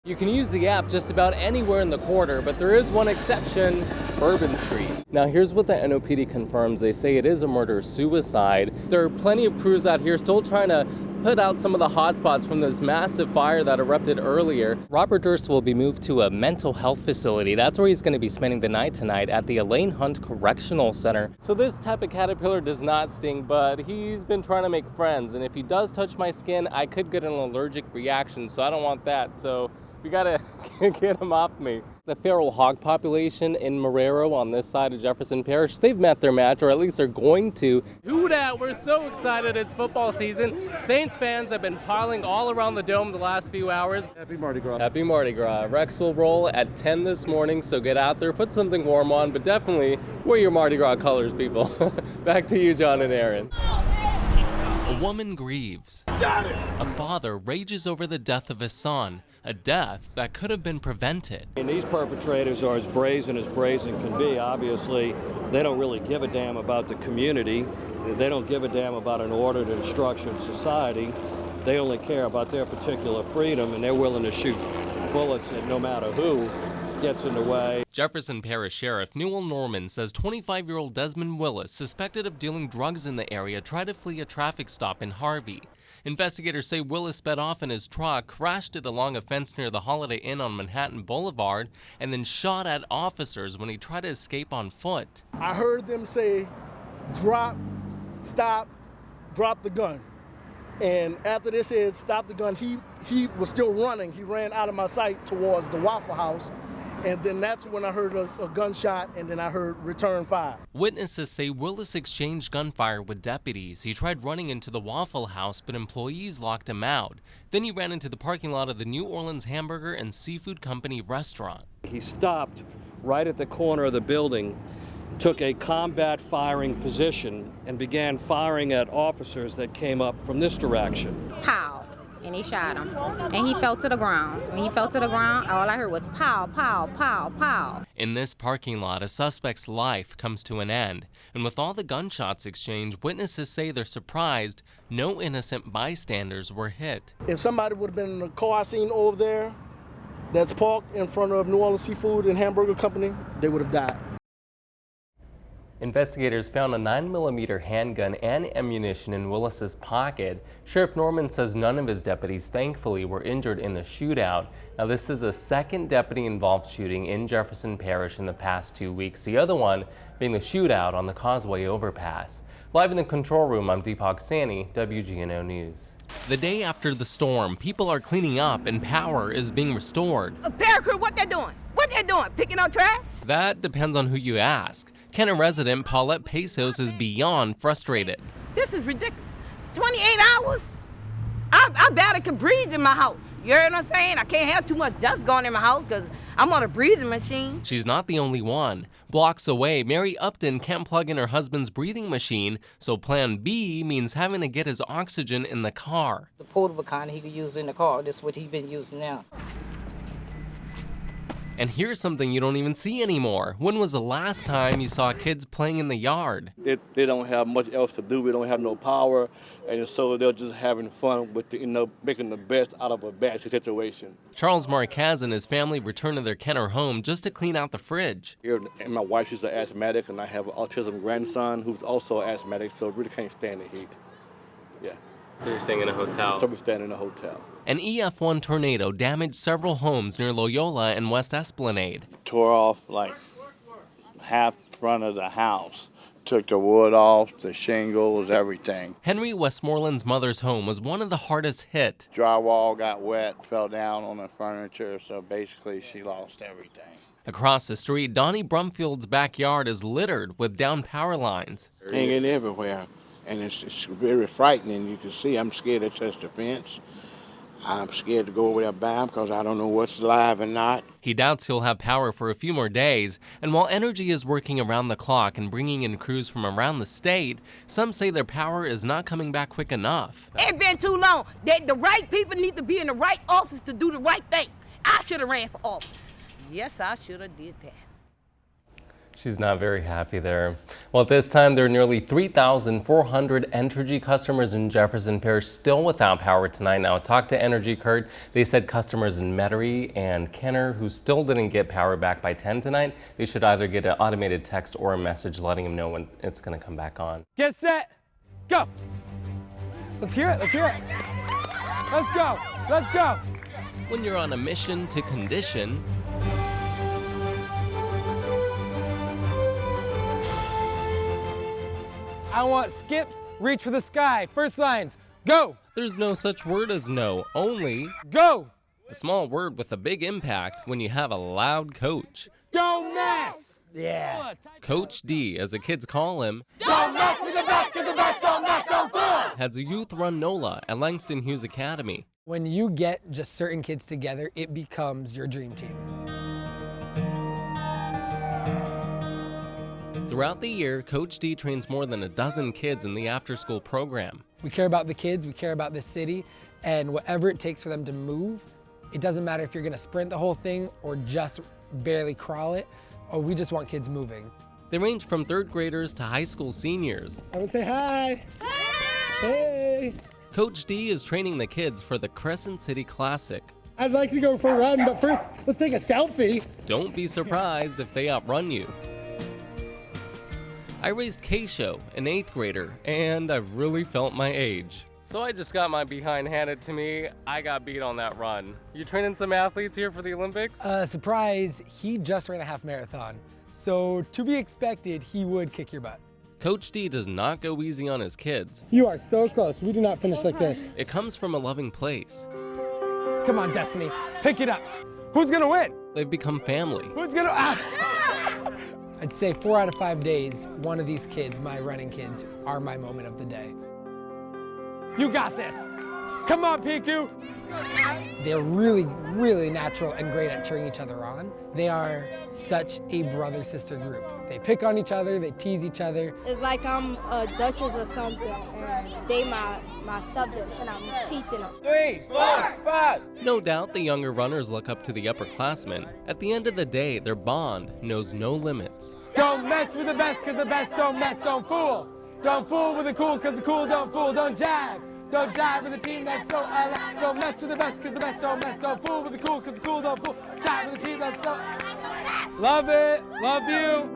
You can use the app just about anywhere in the quarter, but there is one exception, Bourbon Street. Now here's what the NOPD confirms. They say it is a murder-suicide. There are plenty of crews out here still trying to put out some of the hot spots from this massive fire that erupted earlier. Robert Durst will be moved to a mental health facility. That's where he's going to be spending the night tonight, at the Elaine Hunt Correctional Center. So this type of caterpillar does not sting, but he's been trying to make friends. And if he does touch my skin, I could get an allergic reaction, so I don't want that. So we gotta get him off me. The feral hog population in Marrero on this side of Jefferson Parish, they've met their match, or at least they're going to. Who dat? We're so excited, it's football season. Saints fans have been piling all around the dome the last few hours. Happy Mardi Gras. Happy Mardi Gras. Rex will roll at 10 this morning, so get out there, put something warm on, but definitely wear your Mardi Gras colors, people. Back to you, John and Aaron. A woman grieves. A father rages over the death of his son, a death that could have been prevented. And these perpetrators are as brazen can be. Obviously, they don't really give a damn about the community. They don't give a damn about an ordered and structured society. They only care about their particular freedom, and they're willing to shoot bullets at no matter who gets in the way. Jefferson Parish Sheriff Newell Norman says 25-year-old Desmond Willis, suspected of dealing drugs in the area, tried to flee a traffic stop in Harvey. Investigators say Willis sped off in his truck, crashed it along a fence near the Holiday Inn on Manhattan Boulevard, and then shot at officers when he tried to escape on foot. I heard them say, drop, stop, drop the gun. And after they said stop the gun, he was still running. He ran out of my sight towards the Waffle House. And then that's when I heard a gunshot, and then I heard return fire. Witnesses say Willis exchanged gunfire with deputies. He tried running into the Waffle House, but employees locked him out. Then he ran into the parking lot of the New Orleans Hamburger and Seafood Company restaurant. He stopped right at the corner of the building, took a combat firing position, and began firing at officers that came up from this direction. Pow. And he shot him, and he fell to the ground. When he fell to the ground, all I heard was pow, pow, pow, pow. In this parking lot, a suspect's life comes to an end. And with all the gunshots exchanged, witnesses say they're surprised no innocent bystanders were hit. If somebody would have been in the car scene over there that's parked in front of New Orleans Seafood and Hamburger Company, they would have died. Investigators found a 9mm handgun and ammunition in Willis's pocket. Sheriff Norman says none of his deputies, thankfully, were injured in the shootout. Now, this is a second deputy-involved shooting in Jefferson Parish in the past 2 weeks, the other one being the shootout on the Causeway overpass. Live in the control room, I'm Deepak Saini, WGNO News. The day after the storm, people are cleaning up and power is being restored. A paracrew, what they doing? What they doing? Picking up trash? That depends on who you ask. Kenner resident Paulette Pesos is beyond frustrated. This is ridiculous. 28 hours? I barely can breathe in my house. You hear what I'm saying? I can't have too much dust going in my house because I'm on a breathing machine. She's not the only one. Blocks away, Mary Upton can't plug in her husband's breathing machine, so plan B means having to get his oxygen in the car. The portable kind he could use in the car. That's what he's been using now. And here's something you don't even see anymore. When was the last time you saw kids playing in the yard? They don't have much else to do. We don't have no power, and so they're just having fun with making the best out of a bad situation. Charles Marquez and his family returned to their Kenner home just to clean out the fridge. Here, and my wife, she's an asthmatic, and I have an autism grandson who's also asthmatic, so really can't stand the heat. Yeah. So you're staying in a hotel? So we're staying in a hotel. An EF1 tornado damaged several homes near Loyola and West Esplanade. Tore off like half front of the house. Took the wood off, the shingles, everything. Henry Westmoreland's mother's home was one of the hardest hit. Drywall got wet, fell down on the furniture, so basically she lost everything. Across the street, Donnie Brumfield's backyard is littered with down power lines. Hanging everywhere, and it's very frightening. You can see I'm scared to touch the fence. I'm scared to go over there by him because I don't know what's live and not. He doubts he'll have power for a few more days, and while Energy is working around the clock and bringing in crews from around the state, some say their power is not coming back quick enough. It's been too long. The right people need to be in the right office to do the right thing. I should have ran for office. Yes, I should have did that. She's not very happy there. Well, at this time, there are nearly 3,400 Entergy customers in Jefferson Parish still without power tonight. Now, I talked to Energy Kurt. They said customers in Metairie and Kenner who still didn't get power back by 10 tonight, they should either get an automated text or a message letting them know when it's going to come back on. Get set, go. Let's hear it, let's hear it. Let's go, let's go. When you're on a mission to condition, I want skips, reach for the sky. First lines, go. there's no such word as no, only go. A small word with a big impact when you have a loud coach. Don't mess. Yeah. Coach D, as the kids call him, Don't mess with the best, 'cause the best don't mess, don't fool. has a youth-run NOLA at Langston Hughes Academy. When you get just certain kids together, it becomes your dream team. Throughout the year, Coach D trains more than a dozen kids in the after-school program. We care about the kids, we care about this city, and whatever it takes for them to move, it doesn't matter if you're gonna sprint the whole thing or just barely crawl it, or we just want kids moving. They range from third graders to high school seniors. I would say hi. Hey. Coach D is training the kids for the Crescent City Classic. I'd like to go for a run, but first, let's take a selfie. Don't be surprised if they outrun you. I raised Keisho, an 8th grader, and I've really felt my age. So I just got my behind handed to me. I got beat on that run. You training some athletes here for the Olympics? Surprise, he just ran a half marathon. So to be expected, he would kick your butt. Coach D does not go easy on his kids. You are so close. We do not finish like this. It comes from a loving place. Come on, Destiny, pick it up. Who's gonna win? They've become family. Who's gonna, I'd say 4 out of 5 days, one of these kids, my running kids, are my moment of the day. You got this. Come on, Piku. They're really, really natural and great at cheering each other on. They are such a brother-sister group. They pick on each other, they tease each other. It's like I'm a duchess or something, and they my subjects, and I'm teaching them. 3, 4, 5. No doubt the younger runners look up to the upperclassmen. At the end of the day, their bond knows no limits. Don't mess with the best, 'cause the best don't mess, don't fool. Don't fool with the cool, 'cause the cool don't fool. Don't jive. Don't jive with the team that's so alive. Don't mess with the best, 'cause the best don't mess. Don't fool with the cool, 'cause the cool don't fool. Jive with the team that's so... Love it. Love you.